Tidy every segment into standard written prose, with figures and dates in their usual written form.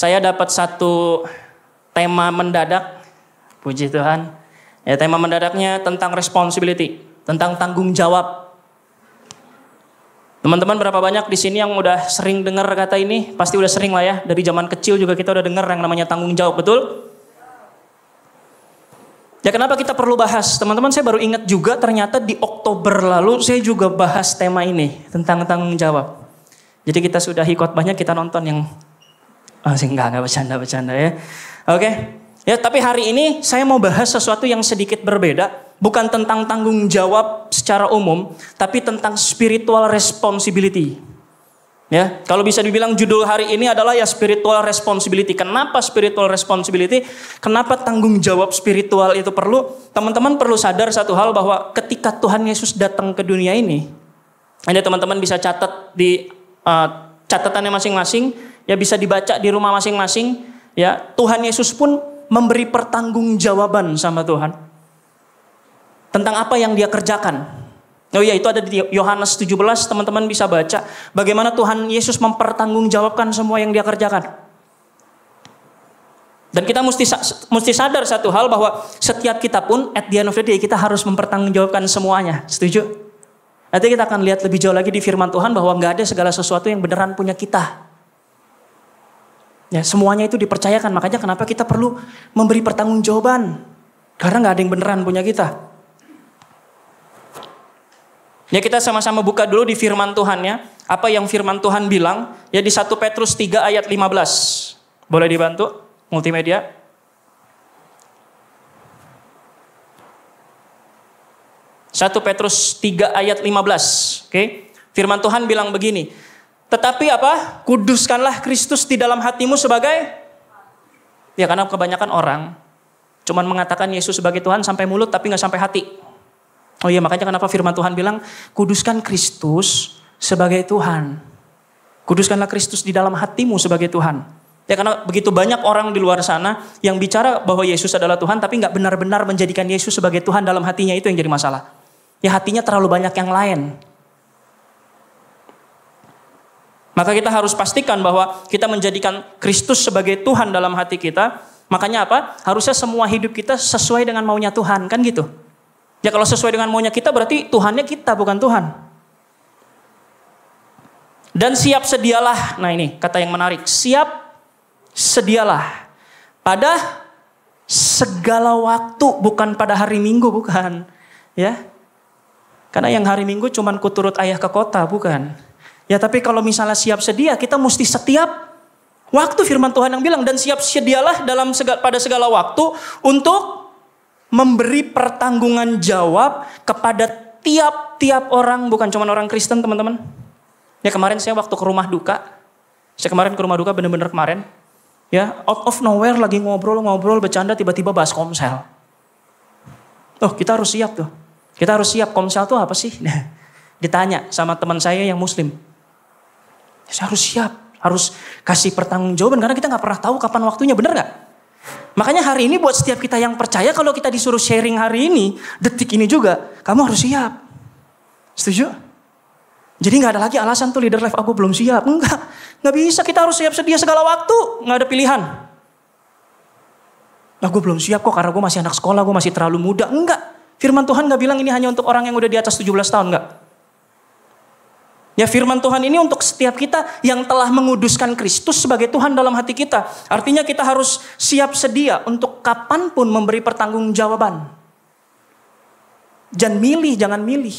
saya dapat satu tema mendadak, puji Tuhan. Ya, tema mendadaknya tentang responsibility, tentang tanggung jawab. Teman-teman berapa banyak di sini yang udah sering dengar kata ini? Pasti udah sering lah ya. Dari zaman kecil juga kita udah dengar yang namanya tanggung jawab, betul? Ya kenapa kita perlu bahas? Teman-teman, saya baru ingat juga ternyata di Oktober lalu saya juga bahas tema ini tentang tanggung jawab. Jadi kita sudah khotbahnya kita nonton yang enggak bercanda ya. Oke. Ya, tapi hari ini saya mau bahas sesuatu yang sedikit berbeda. Bukan tentang tanggung jawab secara umum, tapi tentang spiritual responsibility. Ya, kalau bisa dibilang judul hari ini adalah ya spiritual responsibility. Kenapa spiritual responsibility? Kenapa tanggung jawab spiritual itu perlu? Teman-teman perlu sadar satu hal bahwa ketika Tuhan Yesus datang ke dunia ini teman-teman bisa catat di catatannya masing-masing, ya bisa dibaca di rumah masing-masing. Ya, Tuhan Yesus pun memberi pertanggungjawaban sama Tuhan tentang apa yang dia kerjakan. Oh iya, itu ada di Yohanes 17, teman-teman bisa baca bagaimana Tuhan Yesus mempertanggungjawabkan semua yang dia kerjakan. Dan kita mesti sadar satu hal bahwa setiap kita pun at the end of the day kita harus mempertanggungjawabkan semuanya. Setuju? Nanti kita akan lihat lebih jauh lagi di firman Tuhan bahwa nggak ada segala sesuatu yang beneran punya kita. Ya, semuanya itu dipercayakan. Makanya kenapa kita perlu memberi pertanggungjawaban. Karena nggak ada yang beneran punya kita. Ya, kita sama-sama buka dulu di firman Tuhan ya. Apa yang firman Tuhan bilang? Ya, di 1 Petrus 3 ayat 15. Boleh dibantu multimedia? Satu Petrus 3 ayat 15. Oke. Firman Tuhan bilang begini. Tetapi apa? Kuduskanlah Kristus di dalam hatimu sebagai... Ya, karena kebanyakan orang cuman mengatakan Yesus sebagai Tuhan sampai mulut tapi gak sampai hati. Oh iya, makanya kenapa firman Tuhan bilang kuduskan Kristus sebagai Tuhan. Kuduskanlah Kristus di dalam hatimu sebagai Tuhan. Ya, karena begitu banyak orang di luar sana yang bicara bahwa Yesus adalah Tuhan tapi gak benar-benar menjadikan Yesus sebagai Tuhan dalam hatinya, itu yang jadi masalah. Ya, hatinya terlalu banyak yang lain. Maka kita harus pastikan bahwa kita menjadikan Kristus sebagai Tuhan dalam hati kita. Makanya apa? Harusnya semua hidup kita sesuai dengan maunya Tuhan, kan gitu. Ya, kalau sesuai dengan maunya kita berarti Tuhannya kita, bukan Tuhan. Dan siap sedialah. Nah, ini kata yang menarik. Siap sedialah pada segala waktu, bukan pada hari Minggu, bukan. Ya. Karena yang hari Minggu cuman kuturut ayah ke kota, bukan. Ya, tapi kalau misalnya siap sedia, kita mesti setiap waktu, firman Tuhan yang bilang, dan siap sedialah pada segala waktu untuk memberi pertanggungan jawab kepada tiap-tiap orang, bukan cuma orang Kristen, teman-teman. Ya, kemarin saya waktu ke rumah duka. Saya kemarin ke rumah duka benar-benar kemarin. Ya, out of nowhere lagi ngobrol, bercanda, tiba-tiba bahas komsel. Oh, kita harus siap tuh. Kita harus siap, komsel tuh apa sih? Ditanya sama teman saya yang muslim. Saya harus siap, harus kasih pertanggungjawaban karena kita nggak pernah tahu kapan waktunya, benar nggak? Makanya hari ini buat setiap kita yang percaya, kalau kita disuruh sharing hari ini, detik ini juga, kamu harus siap. Setuju? Jadi gak ada lagi alasan tuh leader life, aku belum siap. Nggak bisa, kita harus siap sedia segala waktu. Gak ada pilihan. Aku belum siap kok karena gue masih anak sekolah, gue masih terlalu muda. Enggak. Firman Tuhan gak bilang ini hanya untuk orang yang udah di atas 17 tahun, enggak. Ya, firman Tuhan ini untuk setiap kita yang telah menguduskan Kristus sebagai Tuhan dalam hati kita. Artinya kita harus siap sedia untuk kapanpun memberi pertanggungjawaban. Jangan milih.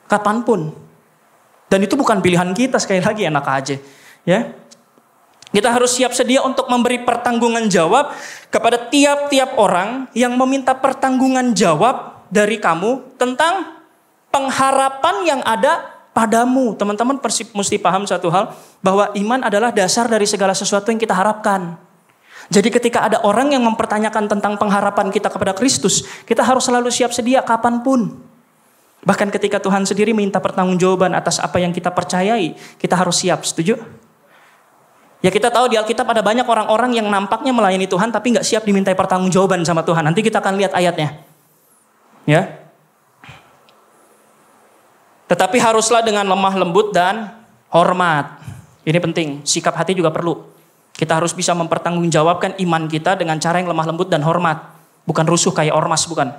Kapanpun. Dan itu bukan pilihan kita, sekali lagi enak aja. Ya. Kita harus siap sedia untuk memberi pertanggungan jawab kepada tiap-tiap orang yang meminta pertanggungan jawab dari kamu tentang pengharapan yang ada padamu. Teman-teman mesti paham satu hal, bahwa iman adalah dasar dari segala sesuatu yang kita harapkan. Jadi ketika ada orang yang mempertanyakan tentang pengharapan kita kepada Kristus, kita harus selalu siap sedia kapanpun. Bahkan ketika Tuhan sendiri minta pertanggungjawaban atas apa yang kita percayai, kita harus siap. Setuju? Ya, kita tahu di Alkitab ada banyak orang-orang yang nampaknya melayani Tuhan tapi gak siap dimintai pertanggungjawaban sama Tuhan. Nanti kita akan lihat ayatnya. Ya. Tetapi haruslah dengan lemah lembut dan hormat. Ini penting, sikap hati juga perlu. Kita harus bisa mempertanggungjawabkan iman kita dengan cara yang lemah lembut dan hormat. Bukan rusuh kayak ormas, bukan.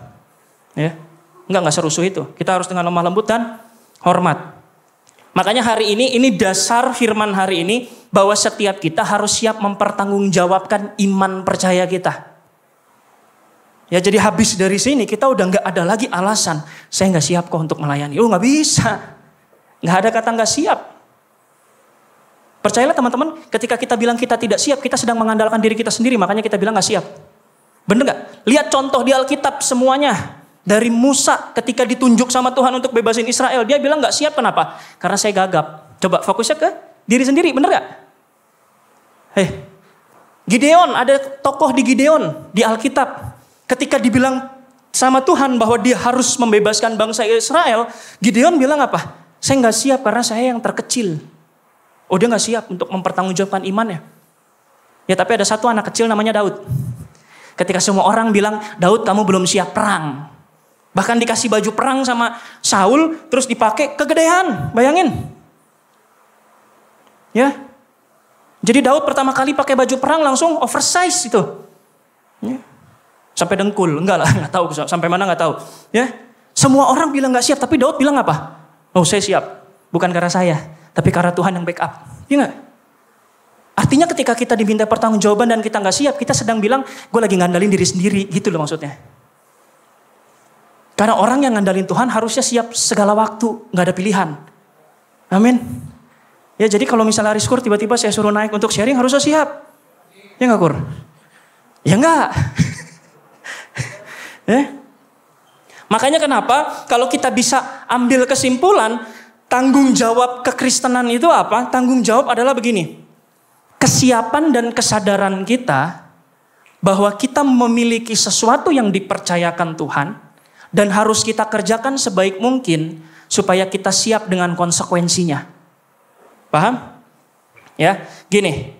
Ya. Enggak serusuh itu. Kita harus dengan lemah lembut dan hormat. Makanya hari ini dasar firman hari ini, bahwa setiap kita harus siap mempertanggungjawabkan iman percaya kita. Ya, jadi habis dari sini kita udah nggak ada lagi alasan, saya nggak siap kok untuk melayani. Nggak bisa. Nggak ada kata nggak siap. Percayalah teman-teman, ketika kita bilang kita tidak siap, kita sedang mengandalkan diri kita sendiri, makanya kita bilang nggak siap. Bener nggak? Lihat contoh di Alkitab semuanya. Dari Musa ketika ditunjuk sama Tuhan untuk bebasin Israel, dia bilang nggak siap, kenapa? Karena saya gagap. Coba fokusnya ke diri sendiri, bener nggak? Gideon, ada tokoh di Gideon di Alkitab. Ketika dibilang sama Tuhan bahwa dia harus membebaskan bangsa Israel, Gideon bilang apa? Saya nggak siap karena saya yang terkecil. Oh, dia nggak siap untuk mempertanggungjawabkan imannya. Ya, tapi ada satu anak kecil namanya Daud. Ketika semua orang bilang, Daud kamu belum siap perang. Bahkan dikasih baju perang sama Saul, terus dipakai kegedean, bayangin. Ya, jadi Daud pertama kali pakai baju perang langsung oversize itu. Ya. Sampai dengkul, enggak lah, nggak tahu sampai mana nggak tahu. Ya, semua orang bilang nggak siap, tapi Daud bilang apa? Oh, saya siap, bukan karena saya, tapi karena Tuhan yang backup. Iya nggak? Artinya ketika kita diminta pertanggungjawaban dan kita nggak siap, kita sedang bilang, gue lagi ngandalin diri sendiri, gitu loh maksudnya. Karena orang yang ngandalin Tuhan harusnya siap segala waktu, nggak ada pilihan. Amin. Ya, jadi kalau misalnya Riskur tiba-tiba saya suruh naik untuk sharing, harusnya siap. Ya nggak, Kur? Ya nggak. Makanya kenapa kalau kita bisa ambil kesimpulan, tanggung jawab kekristenan itu apa? Tanggung jawab adalah begini. Kesiapan dan kesadaran kita bahwa kita memiliki sesuatu yang dipercayakan Tuhan dan harus kita kerjakan sebaik mungkin supaya kita siap dengan konsekuensinya. Paham? Ya, gini.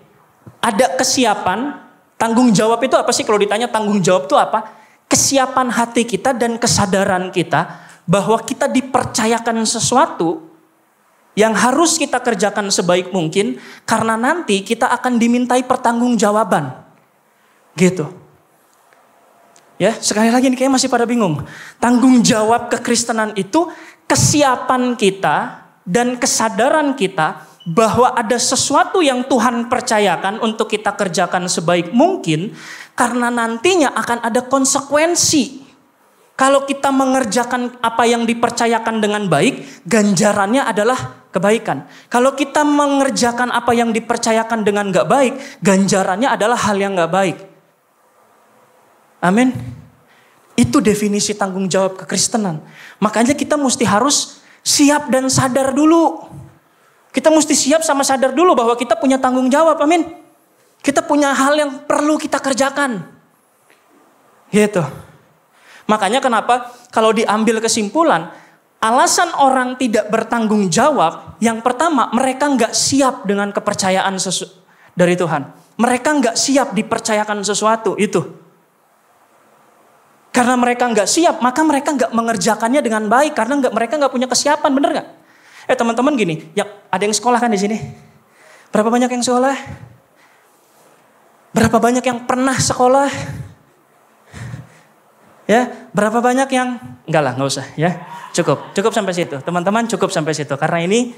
Ada kesiapan, tanggung jawab itu apa sih? Kalau ditanya tanggung jawab itu apa? Kesiapan hati kita dan kesadaran kita bahwa kita dipercayakan sesuatu yang harus kita kerjakan sebaik mungkin karena nanti kita akan dimintai pertanggungjawaban. Gitu. Ya, sekali lagi ini kayak masih pada bingung. Tanggung jawab kekristenan itu kesiapan kita dan kesadaran kita bahwa ada sesuatu yang Tuhan percayakan untuk kita kerjakan sebaik mungkin karena nantinya akan ada konsekuensi. Kalau kita mengerjakan apa yang dipercayakan dengan baik, ganjarannya adalah kebaikan. Kalau kita mengerjakan apa yang dipercayakan dengan gak baik, ganjarannya adalah hal yang gak baik. Amin. Itu definisi tanggung jawab kekristenan. Makanya kita mesti harus siap dan sadar dulu. Kita mesti siap sama sadar dulu bahwa kita punya tanggung jawab, amin. Kita punya hal yang perlu kita kerjakan. Gitu. Makanya kenapa kalau diambil kesimpulan, alasan orang tidak bertanggung jawab, yang pertama mereka nggak siap dengan kepercayaan dari Tuhan. Mereka nggak siap dipercayakan sesuatu itu. Karena mereka nggak siap, maka mereka nggak mengerjakannya dengan baik karena mereka nggak punya kesiapan, bener nggak? Teman-teman gini, ya ada yang sekolah kan di sini? Berapa banyak yang sekolah? Berapa banyak yang pernah sekolah? Ya, berapa banyak yang enggak lah, nggak usah ya. Cukup sampai situ. Teman-teman cukup sampai situ karena ini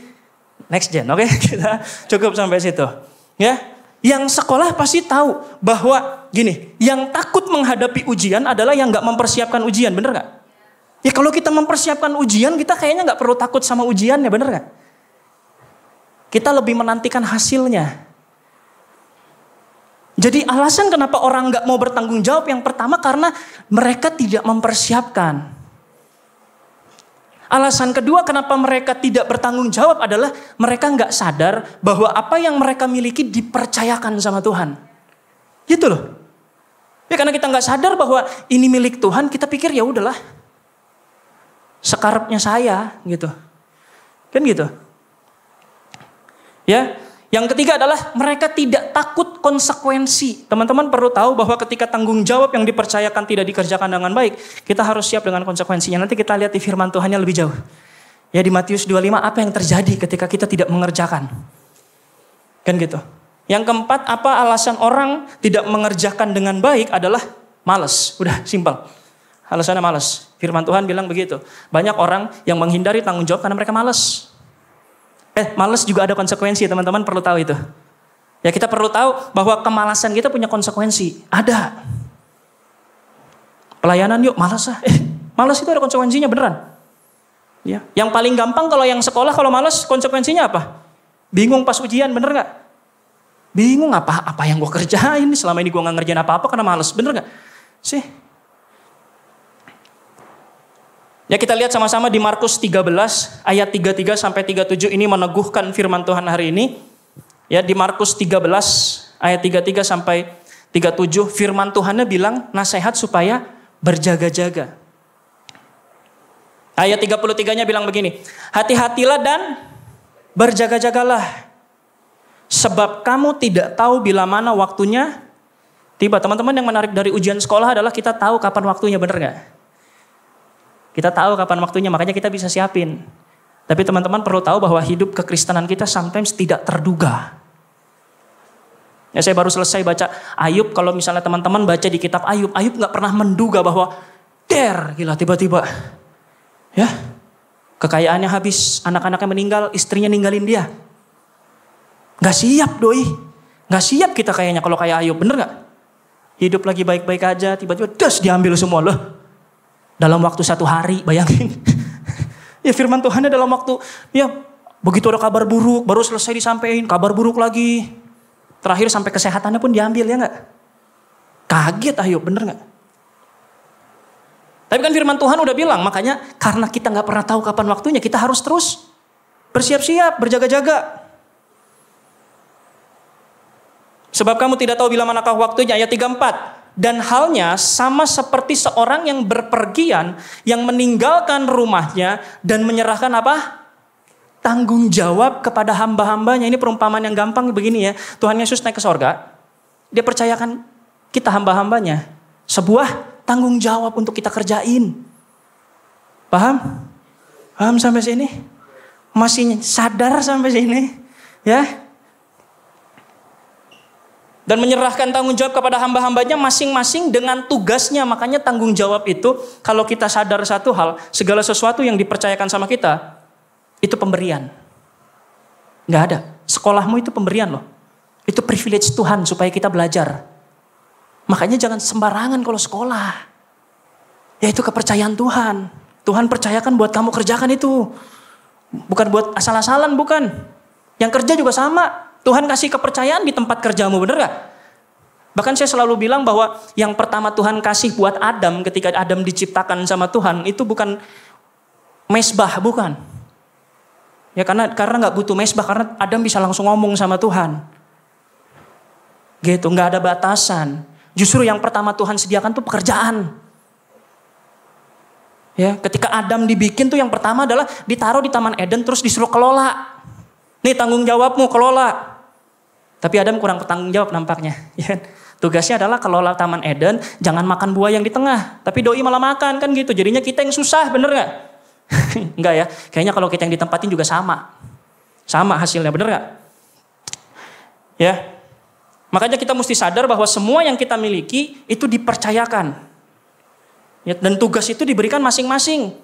next gen, oke? Kita cukup sampai situ. Ya, yang sekolah pasti tahu bahwa gini, yang takut menghadapi ujian adalah yang nggak mempersiapkan ujian, bener nggak? Ya kalau kita mempersiapkan ujian, kita kayaknya nggak perlu takut sama ujiannya, bener nggak? Kita lebih menantikan hasilnya. Jadi alasan kenapa orang nggak mau bertanggung jawab yang pertama karena mereka tidak mempersiapkan. Alasan kedua kenapa mereka tidak bertanggung jawab adalah mereka nggak sadar bahwa apa yang mereka miliki dipercayakan sama Tuhan. Gitu loh. Ya karena kita nggak sadar bahwa ini milik Tuhan, kita pikir ya udahlah. Sekarepnya saya gitu. Kan gitu. Ya, yang ketiga adalah mereka tidak takut konsekuensi. Teman-teman perlu tahu bahwa ketika tanggung jawab yang dipercayakan tidak dikerjakan dengan baik, kita harus siap dengan konsekuensinya. Nanti kita lihat di firman Tuhannya lebih jauh. Ya di Matius 25 apa yang terjadi ketika kita tidak mengerjakan. Kan gitu. Yang keempat, apa alasan orang tidak mengerjakan dengan baik adalah malas. Udah, simpel. Alasannya malas. Firman Tuhan bilang begitu. Banyak orang yang menghindari tanggung jawab karena mereka malas. Malas juga ada konsekuensi, teman-teman perlu tahu itu. Ya, kita perlu tahu bahwa kemalasan kita punya konsekuensi. Ada. Pelayanan yuk, malas ah. Malas itu ada konsekuensinya beneran. Ya. Yang paling gampang kalau yang sekolah kalau malas konsekuensinya apa? Bingung pas ujian, bener gak? Bingung apa yang gue kerjain, selama ini gue gak ngerjain apa-apa karena malas, bener gak? Sih. Ya, kita lihat sama-sama di Markus 13 ayat 33 sampai 37 ini meneguhkan firman Tuhan hari ini. Ya, di Markus 13 ayat 33 sampai 37 firman Tuhannya bilang nasihat supaya berjaga-jaga. Ayat 33-nya bilang begini, hati-hatilah dan berjaga-jagalah. Sebab kamu tidak tahu bila mana waktunya tiba. Teman-teman, yang menarik dari ujian sekolah adalah kita tahu kapan waktunya, bener gak? Kita tahu kapan waktunya, makanya kita bisa siapin. Tapi teman-teman perlu tahu bahwa hidup kekristenan kita sometimes tidak terduga. Ya, saya baru selesai baca Ayub. Kalau misalnya teman-teman baca di kitab Ayub, Ayub gak pernah menduga bahwa gila tiba-tiba. Ya, kekayaannya habis, anak-anaknya meninggal, istrinya ninggalin dia. Gak siap doi. Gak siap kita kayaknya kalau kayak Ayub, bener gak? Hidup lagi baik-baik aja, tiba-tiba diambil semua loh. Dalam waktu 1 hari, bayangin. Ya, firman Tuhannya dalam waktu, ya begitu ada kabar buruk, baru selesai disampaikan, kabar buruk lagi. Terakhir sampai kesehatannya pun diambil, ya gak? Kaget Ayub, bener gak? Tapi kan firman Tuhan udah bilang, makanya karena kita gak pernah tahu kapan waktunya, kita harus terus bersiap-siap, berjaga-jaga. Sebab kamu tidak tahu bila manakah waktunya. Ayat 34. Dan halnya sama seperti seorang yang berpergian, yang meninggalkan rumahnya dan menyerahkan apa? Tanggung jawab kepada hamba-hambanya. Ini perumpamaan yang gampang begini ya. Tuhan Yesus naik ke sorga. Dia percayakan kita hamba-hambanya sebuah tanggung jawab untuk kita kerjain. Paham? Paham sampai sini? Masih sadar sampai sini? Ya? Dan menyerahkan tanggung jawab kepada hamba-hambanya masing-masing dengan tugasnya. Makanya tanggung jawab itu, kalau kita sadar satu hal, segala sesuatu yang dipercayakan sama kita, itu pemberian. Gak ada. Sekolahmu itu pemberian loh. Itu privilege Tuhan supaya kita belajar. Makanya jangan sembarangan kalau sekolah. Ya, itu kepercayaan Tuhan. Tuhan percayakan buat kamu kerjakan itu. Bukan buat asal-asalan, bukan. Yang kerja juga sama. Tuhan kasih kepercayaan di tempat kerjamu, bener gak? Bahkan saya selalu bilang bahwa yang pertama Tuhan kasih buat Adam ketika Adam diciptakan sama Tuhan, itu bukan mesbah, bukan. Ya, karena gak butuh mesbah, karena Adam bisa langsung ngomong sama Tuhan. Gitu, gak ada batasan. Justru yang pertama Tuhan sediakan tuh pekerjaan. Ya, ketika Adam dibikin tuh yang pertama adalah ditaruh di Taman Eden terus disuruh kelola. Nih tanggung jawabmu, kelola. Tapi Adam kurang bertanggung jawab nampaknya. Ya, tugasnya adalah kelola Taman Eden, jangan makan buah yang di tengah. Tapi doi malah makan kan gitu. Jadinya kita yang susah, bener gak? Enggak ya, kayaknya kalau kita yang ditempatin juga sama. Sama hasilnya, bener gak? Ya, makanya kita mesti sadar bahwa semua yang kita miliki itu dipercayakan. Ya, dan tugas itu diberikan masing-masing.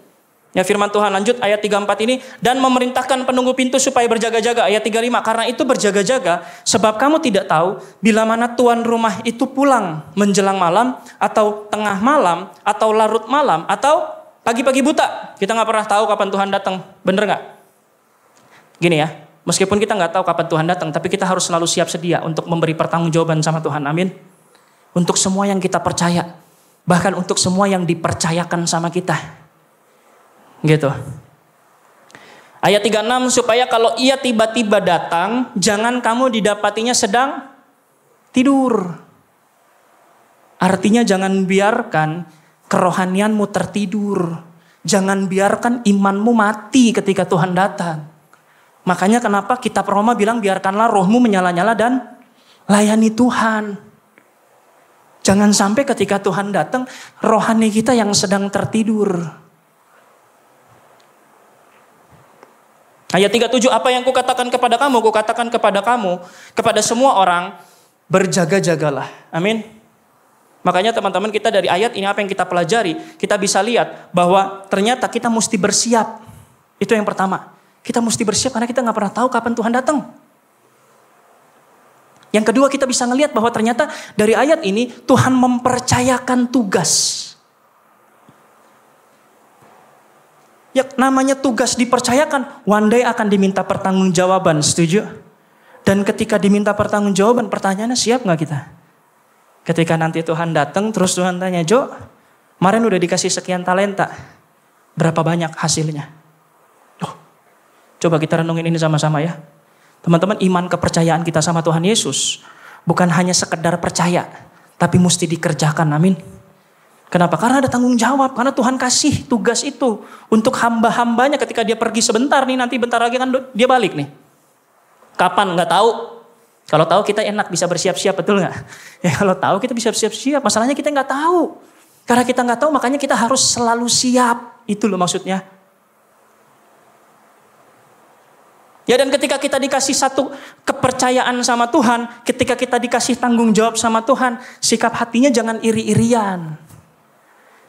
Ya, firman Tuhan lanjut ayat 34 ini. Dan memerintahkan penunggu pintu supaya berjaga-jaga. Ayat 35. Karena itu berjaga-jaga. Sebab kamu tidak tahu bila mana tuan rumah itu pulang menjelang malam. Atau tengah malam. Atau larut malam. Atau pagi-pagi buta. Kita gak pernah tahu kapan Tuhan datang. Bener gak? Gini ya. Meskipun kita gak tahu kapan Tuhan datang. Tapi kita harus selalu siap sedia untuk memberi pertanggungjawaban sama Tuhan. Amin. Untuk semua yang kita percaya. Bahkan untuk semua yang dipercayakan sama kita. Gitu. Ayat 36, supaya kalau ia tiba-tiba datang, jangan kamu didapatinya sedang tidur. Artinya jangan biarkan kerohanianmu tertidur. Jangan biarkan imanmu mati ketika Tuhan datang. Makanya kenapa kitab Roma bilang biarkanlah rohmu menyala-nyala dan layani Tuhan. Jangan sampai ketika Tuhan datang, rohani kita yang sedang tertidur. Ayat 37, apa yang kukatakan kepada kamu, kukatakan kepada kamu, kepada semua orang, berjaga-jagalah. Amin. Makanya teman-teman, kita dari ayat ini apa yang kita pelajari, kita bisa lihat bahwa ternyata kita mesti bersiap. Itu yang pertama. Kita mesti bersiap karena kita gak pernah tahu kapan Tuhan datang. Yang kedua, kita bisa ngelihat bahwa ternyata dari ayat ini Tuhan mempercayakan tugas. Ya, namanya tugas dipercayakan, one day akan diminta pertanggungjawaban, setuju? Dan ketika diminta pertanggungjawaban, pertanyaannya siap gak kita? Ketika nanti Tuhan datang, terus Tuhan tanya, Jo, kemarin udah dikasih sekian talenta, berapa banyak hasilnya? Oh, coba kita renungin ini sama-sama ya. Teman-teman, iman kepercayaan kita sama Tuhan Yesus bukan hanya sekedar percaya, tapi mesti dikerjakan, amin. Kenapa? Karena ada tanggung jawab. Karena Tuhan kasih tugas itu untuk hamba-hambanya ketika dia pergi sebentar nih. Nanti bentar lagi kan dia balik nih. Kapan? Nggak tahu. Kalau tahu kita enak bisa bersiap-siap, betul nggak? Ya kalau tahu kita bisa bersiap-siap. Masalahnya kita nggak tahu. Karena kita nggak tahu makanya kita harus selalu siap. Itu loh maksudnya. Ya, dan ketika kita dikasih satu kepercayaan sama Tuhan. Ketika kita dikasih tanggung jawab sama Tuhan. Sikap hatinya jangan iri-irian.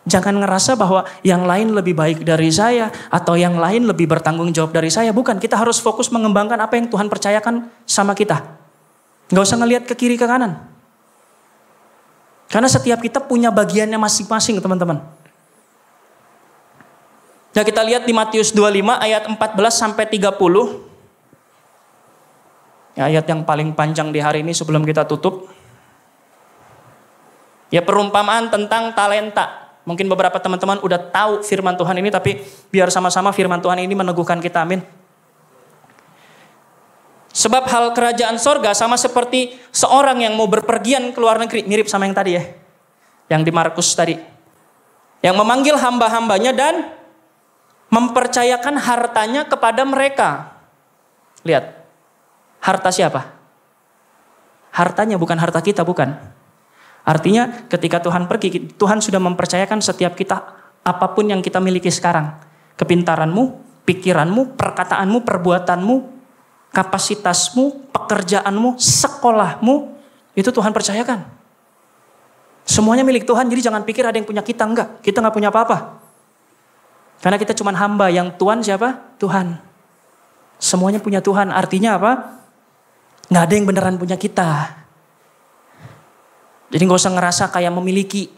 Jangan ngerasa bahwa yang lain lebih baik dari saya atau yang lain lebih bertanggung jawab dari saya. Bukan, kita harus fokus mengembangkan apa yang Tuhan percayakan sama kita. Gak usah ngelihat ke kiri ke kanan. Karena setiap kita punya bagiannya masing-masing, teman-teman. Nah, kita lihat di Matius 25 ayat 14 sampai 30. Ya, ayat yang paling panjang di hari ini sebelum kita tutup. Ya, perumpamaan tentang talenta. Mungkin beberapa teman-teman udah tahu firman Tuhan ini, tapi biar sama-sama firman Tuhan ini meneguhkan kita, amin. Sebab hal kerajaan sorga sama seperti seorang yang mau berpergian ke luar negeri. Mirip sama yang tadi ya, yang di Markus tadi. Yang memanggil hamba-hambanya dan mempercayakan hartanya kepada mereka. Lihat, harta siapa? Hartanya bukan harta kita, bukan. Artinya ketika Tuhan pergi, Tuhan sudah mempercayakan setiap kita apapun yang kita miliki sekarang. Kepintaranmu, pikiranmu, perkataanmu, perbuatanmu, kapasitasmu, pekerjaanmu, sekolahmu, itu Tuhan percayakan. Semuanya milik Tuhan, jadi jangan pikir ada yang punya kita, enggak. Kita enggak punya apa-apa. Karena kita cuma hamba, yang Tuhan siapa? Tuhan. Semuanya punya Tuhan, artinya apa? Nggak ada yang beneran punya kita. Jadi gak usah ngerasa kayak memiliki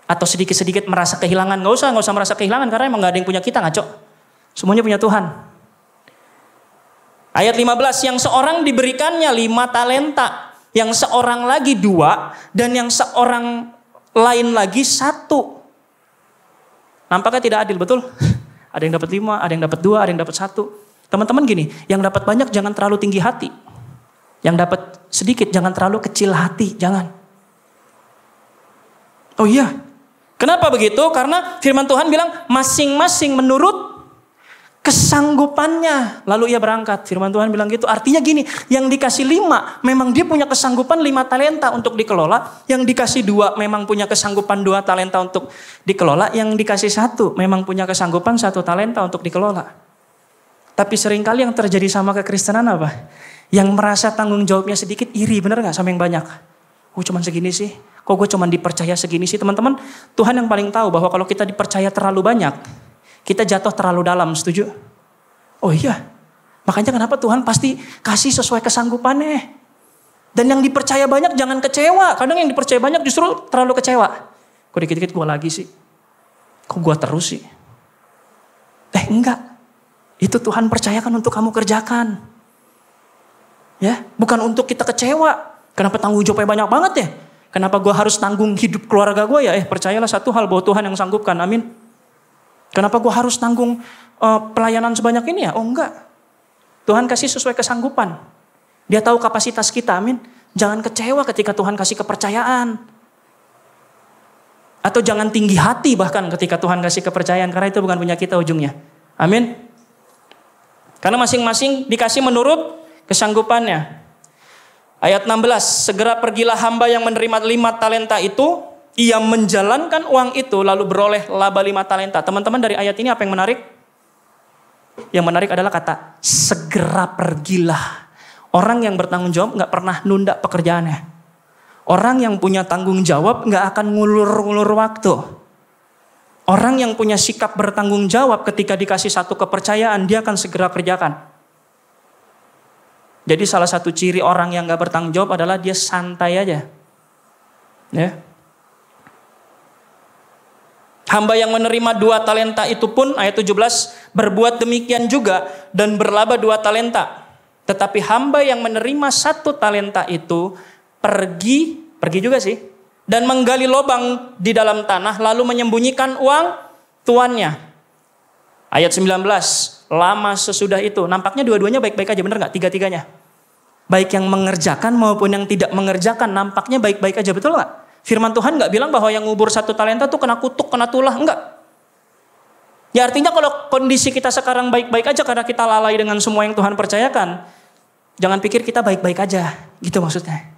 atau sedikit-sedikit merasa kehilangan. Gak usah merasa kehilangan karena emang gak ada yang punya kita, ngaco. Semuanya punya Tuhan. Ayat 15, yang seorang diberikannya 5 talenta, yang seorang lagi 2, dan yang seorang lain lagi 1. Nampaknya tidak adil, betul? Ada yang dapat 5, ada yang dapat 2, ada yang dapat 1. Teman-teman gini, yang dapat banyak jangan terlalu tinggi hati. Yang dapat sedikit jangan terlalu kecil hati, jangan. Oh iya, kenapa begitu? Karena firman Tuhan bilang masing-masing menurut kesanggupannya. Lalu ia berangkat, firman Tuhan bilang gitu. Artinya gini, yang dikasih 5, memang dia punya kesanggupan 5 talenta untuk dikelola. Yang dikasih 2, memang punya kesanggupan 2 talenta untuk dikelola. Yang dikasih 1, memang punya kesanggupan 1 talenta untuk dikelola. Tapi seringkali yang terjadi sama kekristenan apa? Yang merasa tanggung jawabnya sedikit, iri, bener gak sama yang banyak? Oh cuman segini sih, kok gue cuman dipercaya segini sih? Teman-teman, Tuhan yang paling tahu bahwa kalau kita dipercaya terlalu banyak, kita jatuh terlalu dalam, setuju? Oh iya, makanya kenapa Tuhan pasti kasih sesuai kesanggupannya. Dan yang dipercaya banyak jangan kecewa. Kadang yang dipercaya banyak justru terlalu kecewa. Kok dikit-dikit gue lagi sih? Kok gue terus sih? Enggak. Itu Tuhan percayakan untuk kamu kerjakan. Ya, bukan untuk kita kecewa. Kenapa tanggung jawabnya banyak banget ya? Kenapa gue harus tanggung hidup keluarga gue ya? Percayalah satu hal bahwa Tuhan yang sanggupkan, amin. Kenapa gue harus tanggung pelayanan sebanyak ini ya? Oh enggak. Tuhan kasih sesuai kesanggupan. Dia tahu kapasitas kita, amin. Jangan kecewa ketika Tuhan kasih kepercayaan. Atau jangan tinggi hati bahkan ketika Tuhan kasih kepercayaan. Karena itu bukan punya kita ujungnya. Amin. Karena masing-masing dikasih menurut kesanggupannya. Ayat 16, segera pergilah hamba yang menerima 5 talenta itu. Ia menjalankan uang itu lalu beroleh laba 5 talenta. Teman-teman, dari ayat ini apa yang menarik? Yang menarik adalah kata segera pergilah. Orang yang bertanggung jawab gak pernah nunda pekerjaannya. Orang yang punya tanggung jawab gak akan ngulur-ngulur waktu. Orang yang punya sikap bertanggung jawab ketika dikasih satu kepercayaan, dia akan segera kerjakan. Jadi salah satu ciri orang yang gak bertanggung jawab adalah dia santai aja. Ya. Hamba yang menerima 2 talenta itu pun, ayat 17, berbuat demikian juga dan berlaba 2 talenta. Tetapi hamba yang menerima 1 talenta itu pergi juga sih, dan menggali lubang di dalam tanah lalu menyembunyikan uang tuannya. Ayat 19, lama sesudah itu, nampaknya dua-duanya baik-baik aja, bener gak? Tiga-tiganya. Baik yang mengerjakan maupun yang tidak mengerjakan, nampaknya baik-baik aja, betul gak? Firman Tuhan gak bilang bahwa yang ngubur 1 talenta tuh kena kutuk, kena tulah, enggak. Ya artinya kalau kondisi kita sekarang baik-baik aja karena kita lalai dengan semua yang Tuhan percayakan, jangan pikir kita baik-baik aja, gitu maksudnya.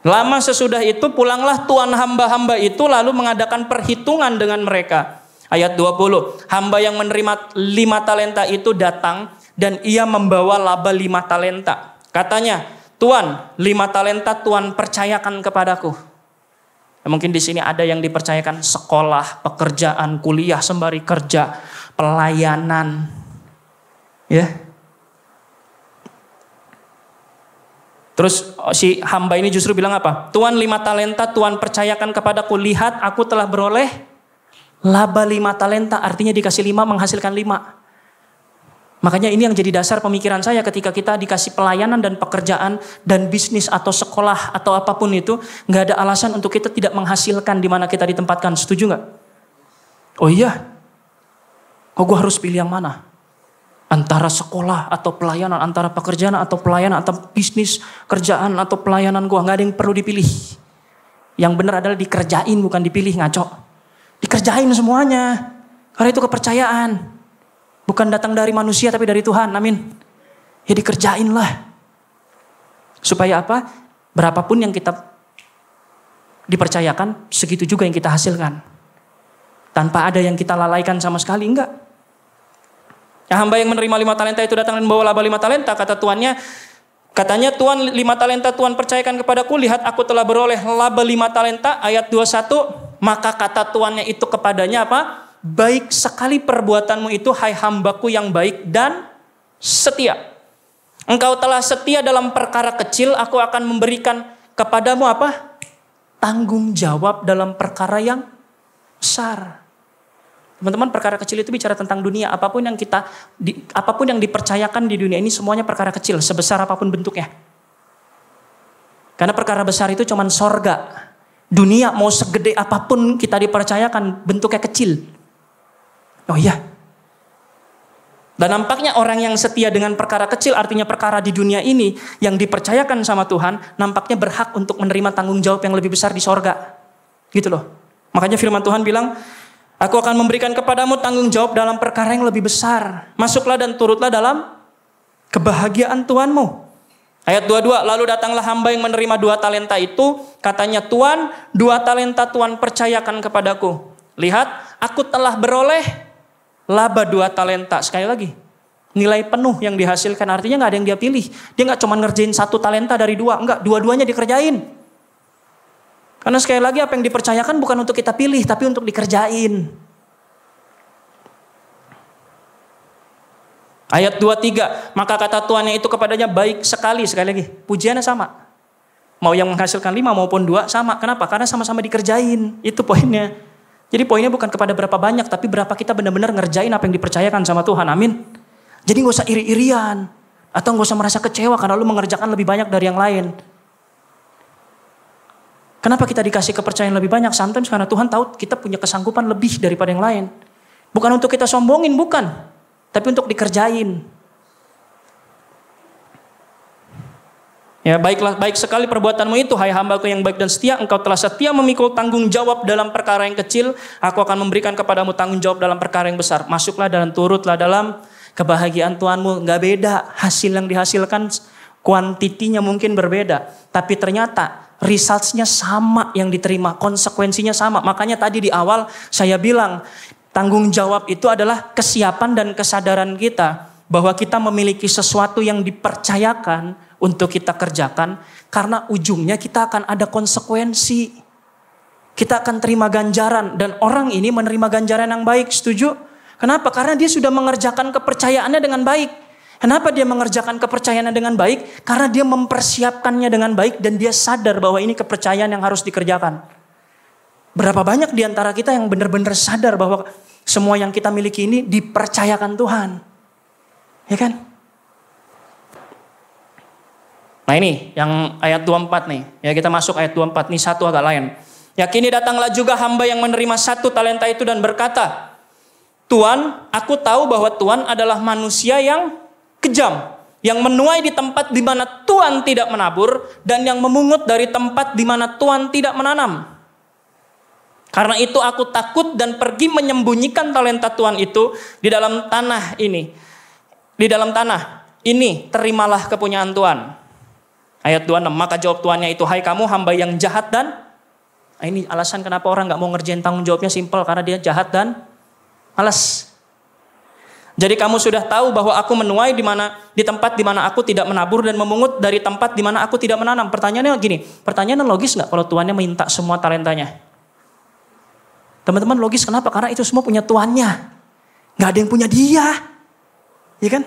Lama sesudah itu pulanglah tuan hamba-hamba itu lalu mengadakan perhitungan dengan mereka. Ayat 20, hamba yang menerima 5 talenta itu datang dan ia membawa laba 5 talenta. Katanya, Tuan, 5 talenta Tuan percayakan kepadaku. Ya, mungkin di sini ada yang dipercayakan sekolah, pekerjaan, kuliah sembari kerja, pelayanan. Ya. Terus si hamba ini justru bilang apa? Tuan 5 talenta Tuan percayakan kepadaku. Lihat aku telah beroleh laba 5 talenta. Artinya dikasih 5 menghasilkan 5. Makanya ini yang jadi dasar pemikiran saya ketika kita dikasih pelayanan dan pekerjaan dan bisnis atau sekolah atau apapun itu. Gak ada alasan untuk kita tidak menghasilkan di mana kita ditempatkan. Setuju gak? Oh iya. Oh gue harus pilih yang mana? Antara sekolah atau pelayanan, antara pekerjaan atau pelayanan, atau bisnis, kerjaan atau pelayanan gue. Gak ada yang perlu dipilih. Yang benar adalah dikerjain bukan dipilih, ngaco. Dikerjain semuanya. Karena itu kepercayaan. Bukan datang dari manusia tapi dari Tuhan, amin. Ya dikerjain lah. Supaya apa? Berapapun yang kita dipercayakan, segitu juga yang kita hasilkan. Tanpa ada yang kita lalaikan sama sekali, enggak. Ya, hamba yang menerima 5 talenta itu datang dan membawa laba 5 talenta. Kata tuannya, katanya Tuan 5 talenta Tuan percayakan kepadaku. Lihat aku telah beroleh laba 5 talenta. Ayat 21. Maka kata tuannya itu kepadanya apa? Baik sekali perbuatanmu itu hai hambaku yang baik dan setia. Engkau telah setia dalam perkara kecil. Aku akan memberikan kepadamu apa? Tanggung jawab dalam perkara yang besar. Teman-teman, perkara kecil itu bicara tentang dunia. Apapun yang dipercayakan di dunia ini semuanya perkara kecil, sebesar apapun bentuknya. Karena perkara besar itu cuman sorga. Dunia mau segede apapun kita dipercayakan bentuknya kecil. Oh iya. Dan nampaknya orang yang setia dengan perkara kecil, artinya perkara di dunia ini yang dipercayakan sama Tuhan, nampaknya berhak untuk menerima tanggung jawab yang lebih besar di sorga. Gitu loh. Makanya firman Tuhan bilang, aku akan memberikan kepadamu tanggung jawab dalam perkara yang lebih besar. Masuklah dan turutlah dalam kebahagiaan Tuhanmu. Ayat 22, lalu datanglah hamba yang menerima 2 talenta itu. Katanya, Tuan, 2 talenta Tuan percayakan kepadaku. Lihat, aku telah beroleh laba 2 talenta. Sekali lagi, nilai penuh yang dihasilkan. Artinya gak ada yang dia pilih. Dia gak cuma ngerjain 1 talenta dari 2. Enggak, dua-duanya dikerjain. Karena sekali lagi apa yang dipercayakan bukan untuk kita pilih, tapi untuk dikerjain. Ayat 23, maka kata tuannya itu kepadanya baik sekali. Sekali lagi, pujiannya sama. Mau yang menghasilkan 5 maupun 2 sama. Kenapa? Karena sama-sama dikerjain. Itu poinnya. Jadi poinnya bukan kepada berapa banyak, tapi berapa kita benar-benar ngerjain apa yang dipercayakan sama Tuhan. Amin. Jadi gak usah iri-irian. Atau gak usah merasa kecewa karena lu mengerjakan lebih banyak dari yang lain. Kenapa kita dikasih kepercayaan lebih banyak? Sometimes karena Tuhan tahu kita punya kesanggupan lebih daripada yang lain. Bukan untuk kita sombongin, bukan. Tapi untuk dikerjain. Ya, baiklah, baik sekali perbuatanmu itu, hai hambaku yang baik dan setia. Engkau telah setia memikul tanggung jawab dalam perkara yang kecil. Aku akan memberikan kepadamu tanggung jawab dalam perkara yang besar. Masuklah dan turutlah dalam kebahagiaan Tuhanmu. Gak beda hasil yang dihasilkan, kuantitinya mungkin berbeda. Tapi ternyata results-nya sama yang diterima, konsekuensinya sama. Makanya tadi di awal saya bilang, Tanggung jawab itu adalah kesiapan dan kesadaran kita bahwa kita memiliki sesuatu yang dipercayakan untuk kita kerjakan, karena ujungnya kita akan ada konsekuensi. Kita akan terima ganjaran, dan orang ini menerima ganjaran yang baik. Setuju? Kenapa? Karena dia sudah mengerjakan kepercayaannya dengan baik. Kenapa dia mengerjakan kepercayaannya dengan baik? Karena dia mempersiapkannya dengan baik dan dia sadar bahwa ini kepercayaan yang harus dikerjakan. Berapa banyak di antara kita yang benar-benar sadar bahwa semua yang kita miliki ini dipercayakan Tuhan. Ya kan? Nah ini yang ayat 24 nih. Ya kita masuk ayat 24 nih, satu agak lain. Ya kini datanglah juga hamba yang menerima 1 talenta itu dan berkata, Tuan, aku tahu bahwa Tuan adalah manusia yang kejam, yang menuai di tempat di mana Tuan tidak menabur, dan yang memungut dari tempat di mana Tuan tidak menanam. Karena itu aku takut dan pergi menyembunyikan talenta Tuan itu di dalam tanah ini. Di dalam tanah ini terimalah kepunyaan Tuan. Ayat 26, maka jawab tuannya itu, hai kamu hamba yang jahat dan... Nah, ini alasan kenapa orang gak mau ngerjain tanggung jawabnya simpel, karena dia jahat dan malas. Jadi kamu sudah tahu bahwa aku menuai di tempat di mana aku tidak menabur dan memungut dari tempat di mana aku tidak menanam. Pertanyaannya gini, pertanyaan logis nggak kalau tuannya minta semua talentanya? Teman-teman logis, kenapa? Karena itu semua punya tuannya. Nggak ada yang punya dia, ya kan?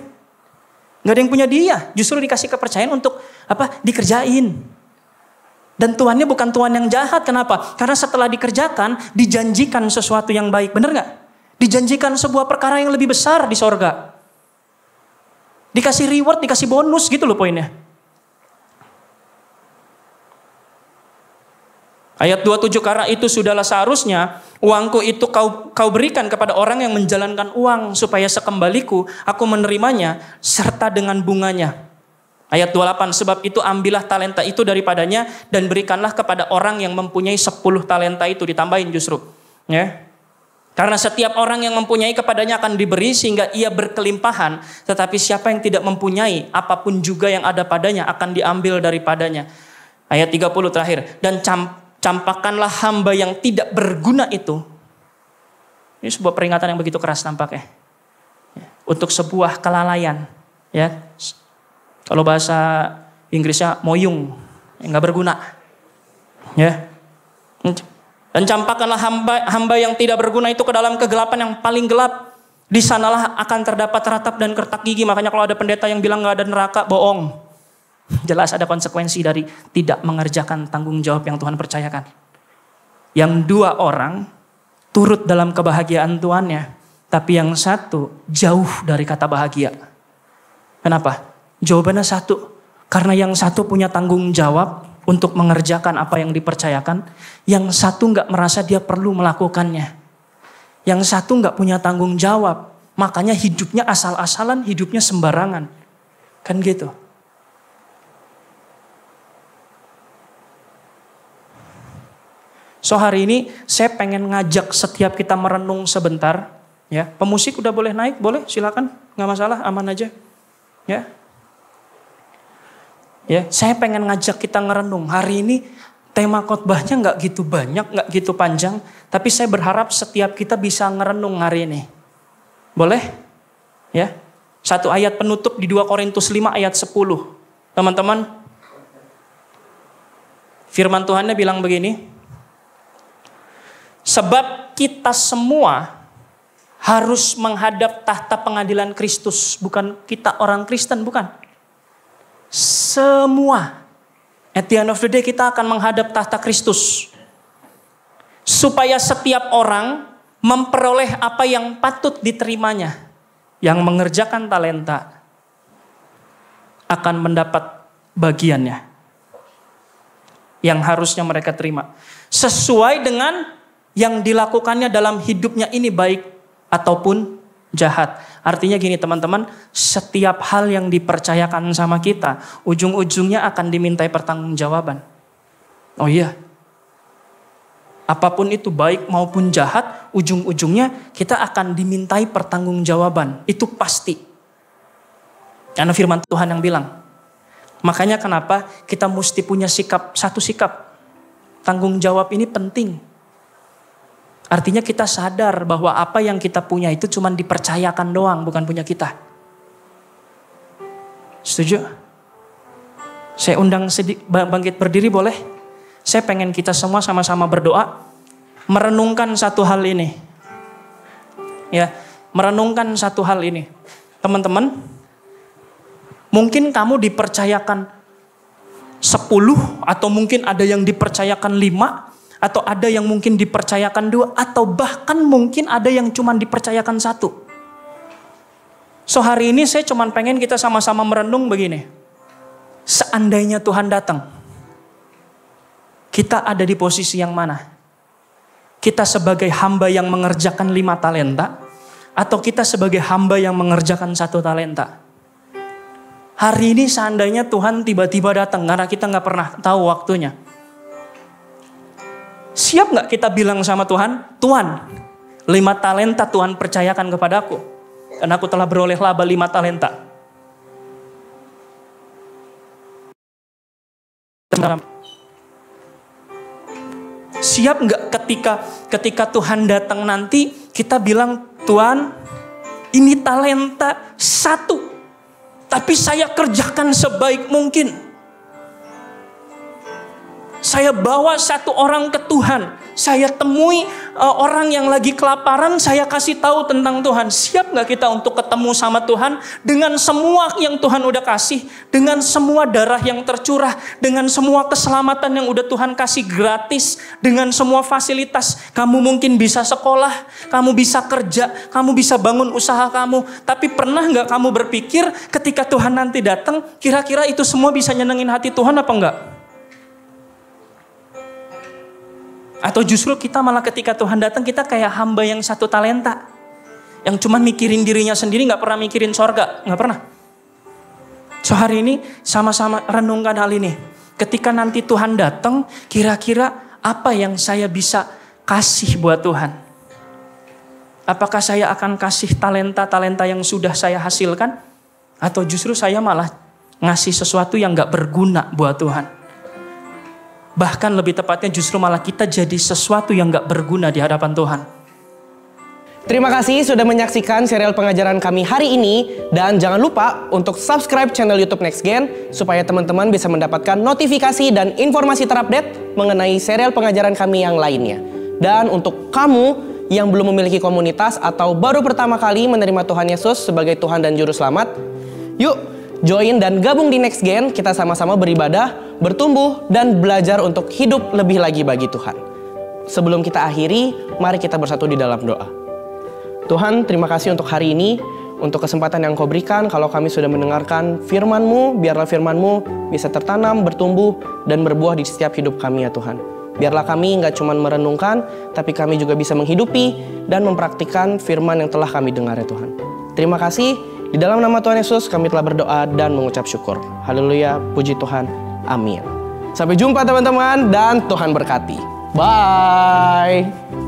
Nggak ada yang punya dia. Justru dikasih kepercayaan untuk apa? Dikerjain. Dan tuannya bukan tuan yang jahat. Kenapa? Karena setelah dikerjakan dijanjikan sesuatu yang baik, benar nggak? Dijanjikan sebuah perkara yang lebih besar di sorga. Dikasih reward, dikasih bonus gitu loh poinnya. Ayat 27, karena itu sudahlah seharusnya uangku itu kau berikan kepada orang yang menjalankan uang, supaya sekembaliku aku menerimanya serta dengan bunganya. Ayat 28, sebab itu ambillah talenta itu daripadanya dan berikanlah kepada orang yang mempunyai 10 talenta itu, ditambahin justru. Ya. Karena setiap orang yang mempunyai kepadanya akan diberi sehingga ia berkelimpahan. Tetapi siapa yang tidak mempunyai, apapun juga yang ada padanya akan diambil daripadanya. Ayat 30 terakhir. Dan campakkanlah hamba yang tidak berguna itu. Ini sebuah peringatan yang begitu keras nampaknya. Untuk sebuah kelalaian. Ya. Kalau bahasa Inggrisnya moyung. Yang gak berguna. Ya. Dan campakkanlah hamba yang tidak berguna itu ke dalam kegelapan yang paling gelap. Di sanalah akan terdapat ratap dan kertak gigi. Makanya kalau ada pendeta yang bilang gak ada neraka, bohong. Jelas ada konsekuensi dari tidak mengerjakan tanggung jawab yang Tuhan percayakan. Yang 2 orang turut dalam kebahagiaan tuannya, tapi yang satu jauh dari kata bahagia. Kenapa? Jawabannya satu. Karena yang satu punya tanggung jawab untuk mengerjakan apa yang dipercayakan. Yang satu gak merasa dia perlu melakukannya. Yang satu gak punya tanggung jawab. Makanya hidupnya asal-asalan, hidupnya sembarangan. Kan gitu. So hari ini saya pengen ngajak setiap kita merenung sebentar. Ya, pemusik udah boleh naik, boleh silakan. Gak masalah, aman aja. Ya. Ya, saya pengen ngajak kita ngerenung. Hari ini tema khotbahnya nggak gitu banyak, nggak gitu panjang, tapi saya berharap setiap kita bisa ngerenung hari ini. Boleh? Ya. Satu ayat penutup di 2 Korintus 5 ayat 10. Teman-teman, firman Tuhannya bilang begini. Sebab kita semua harus menghadap tahta pengadilan Kristus, bukan kita orang Kristen, bukan. Semua. At the end of the day kita akan menghadap tahta Kristus. Supaya setiap orang memperoleh apa yang patut diterimanya. Yang mengerjakan talenta akan mendapat bagiannya. Yang harusnya mereka terima. Sesuai dengan yang dilakukannya dalam hidupnya ini, baik ataupun jahat. Artinya gini teman-teman, setiap hal yang dipercayakan sama kita, ujung-ujungnya akan dimintai pertanggungjawaban. Oh iya, apapun itu baik maupun jahat, ujung-ujungnya kita akan dimintai pertanggungjawaban. Itu pasti. Karena firman Tuhan yang bilang. Makanya kenapa kita mesti punya satu sikap. Tanggung jawab ini penting. Artinya kita sadar bahwa apa yang kita punya itu cuma dipercayakan doang, bukan punya kita. Setuju? Saya undang bangkit berdiri boleh? Saya pengen kita semua sama-sama berdoa, merenungkan satu hal ini. Ya, merenungkan satu hal ini. Teman-teman, mungkin kamu dipercayakan 10, atau mungkin ada yang dipercayakan 5, atau ada yang mungkin dipercayakan 2, atau bahkan mungkin ada yang cuma dipercayakan 1. So hari ini saya cuma pengen kita sama-sama merenung begini. Seandainya Tuhan datang, kita ada di posisi yang mana? Kita sebagai hamba yang mengerjakan 5 talenta, atau kita sebagai hamba yang mengerjakan 1 talenta? Hari ini seandainya Tuhan tiba-tiba datang, karena kita gak pernah tahu waktunya. Siap gak kita bilang sama Tuhan, Tuhan, 5 talenta Tuhan percayakan kepadaku, dan aku telah beroleh laba 5 talenta. Siap gak ketika Tuhan datang nanti, kita bilang, Tuhan, ini talenta 1. Tapi saya kerjakan sebaik mungkin. Saya bawa 1 orang ke Tuhan. Saya temui orang yang lagi kelaparan, saya kasih tahu tentang Tuhan. Siap gak kita untuk ketemu sama Tuhan dengan semua yang Tuhan udah kasih, dengan semua darah yang tercurah, dengan semua keselamatan yang udah Tuhan kasih gratis, dengan semua fasilitas. Kamu mungkin bisa sekolah, kamu bisa kerja, kamu bisa bangun usaha kamu. Tapi pernah gak kamu berpikir ketika Tuhan nanti datang, kira-kira itu semua bisa nyenengin hati Tuhan apa enggak? Atau justru kita malah ketika Tuhan datang kita kayak hamba yang 1 talenta. Yang cuma mikirin dirinya sendiri, gak pernah mikirin sorga. Gak pernah. So hari ini sama-sama renungkan hal ini. Ketika nanti Tuhan datang, kira-kira apa yang saya bisa kasih buat Tuhan? Apakah saya akan kasih talenta-talenta yang sudah saya hasilkan? Atau justru saya malah ngasih sesuatu yang gak berguna buat Tuhan? Bahkan lebih tepatnya justru malah kita jadi sesuatu yang gak berguna di hadapan Tuhan. Terima kasih sudah menyaksikan serial pengajaran kami hari ini. Dan jangan lupa untuk subscribe channel YouTube Next Gen, supaya teman-teman bisa mendapatkan notifikasi dan informasi terupdate mengenai serial pengajaran kami yang lainnya. Dan untuk kamu yang belum memiliki komunitas atau baru pertama kali menerima Tuhan Yesus sebagai Tuhan dan Juru Selamat, yuk join dan gabung di Next Gen. Kita sama-sama beribadah, bertumbuh, dan belajar untuk hidup lebih lagi bagi Tuhan. Sebelum kita akhiri, mari kita bersatu di dalam doa. Tuhan, terima kasih untuk hari ini, untuk kesempatan yang Kau berikan. Kalau kami sudah mendengarkan firman-Mu, biarlah firman-Mu bisa tertanam, bertumbuh, dan berbuah di setiap hidup kami ya Tuhan. Biarlah kami nggak cuma merenungkan, tapi kami juga bisa menghidupi dan mempraktikkan firman yang telah kami dengar ya Tuhan. Terima kasih. Di dalam nama Tuhan Yesus kami telah berdoa dan mengucap syukur. Haleluya, puji Tuhan. Amin. Sampai jumpa teman-teman dan Tuhan berkati. Bye.